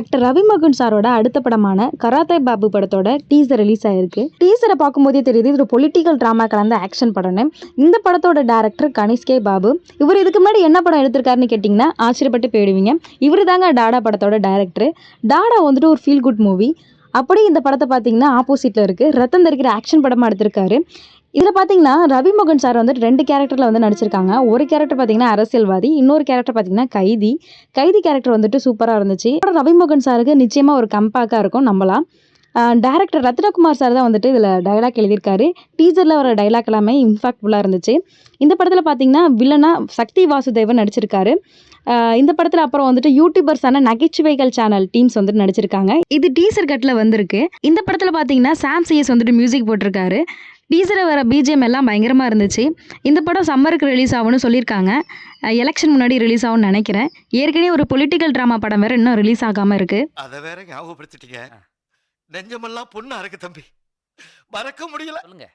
Actor Ravi Mohan சாரோட அடுத்த படமான கராத்தே பாபு படத்தோட டீசர் ரிலீஸ் ஆயிருக்கு. டீசரை பார்க்கும்போதே தெரியுது இது ஒரு பொலிட்டிக்கல் டிராமா கலந்த ஆக்ஷன் படம்னு. இந்த படத்தோட டைரக்டர் கனிஷ்கே பாபு. இவர் இதுக்கு முன்னாடி என்ன படம் எடுத்திருக்காருன்னு கேட்டிங்கன்னா ஆச்சரியப்பட்டு போயிடுவீங்க. இவர் தாங்க டாடா படத்தோட டைரக்டர். டாடா வந்துட்டு ஒரு ஃபீல் குட் மூவி. அப்படி இந்த படத்தை பார்த்தீங்கன்னா ஆப்போசிட்டில் இருக்குது. ரத்தம் தெரிக்கிற ஆக்ஷன் படமாக எடுத்திருக்காரு. இதில் பார்த்தீங்கன்னா ரவிமோகன் சார் வந்துட்டு 2 கேரக்டரில் வந்து நடிச்சிருக்காங்க. ஒரு கேரக்டர் பார்த்தீங்கன்னா அரசியல்வாதி, இன்னொரு கேரக்டர் பார்த்தீங்கன்னா கைதி. கைதி கேரக்டர் வந்துட்டு சூப்பராக இருந்துச்சு. ரவிமோகன் சாருக்கு நிச்சயமாக ஒரு கம்பேக்காக இருக்கும் நம்பலாம். டைரக்டர் ரத்னகுமார் சார் தான் வந்துட்டு இதில் டைலாக் எழுதியிருக்காரு. டீசரில் வர டைலாக் எல்லாமே இம்பாக்ட்ஃபுல்லாக இருந்துச்சு. இந்த படத்தில் பார்த்தீங்கன்னா வில்லனா சக்தி வாசுதேவன் நடிச்சிருக்காரு. இந்த படத்தில் அப்புறம் வந்துட்டு யூடியூபர்ஸான நகைச்சுவைகள் சேனல் டீம்ஸ் வந்துட்டு நடிச்சிருக்காங்க. இது டீசர் கட்டில் வந்திருக்கு. இந்த படத்தில் பார்த்தீங்கன்னா சாம் சிஎஸ் வந்துட்டு மியூசிக் போட்டிருக்காரு. டீசரை வர பிஜிஎம் எல்லாம் பயங்கரமாக இருந்துச்சு. இந்த படம் சம்மருக்கு ரிலீஸ் ஆகும்னு சொல்லியிருக்காங்க. எலெக்ஷன் முன்னாடி ரிலீஸ் ஆகும்னு நினைக்கிறேன். ஏற்கனவே ஒரு பொலிட்டிக்கல் ட்ராமா படம் வேறு இன்னும் ரிலீஸ் ஆகாமல் இருக்குது. அதை வேற ஞாபகப்படுத்திட்டீங்க. நெஞ்சமெல்லாம் பொண்ணா இருக்கு தம்பி, மறக்க முடியல. சொல்லுங்க.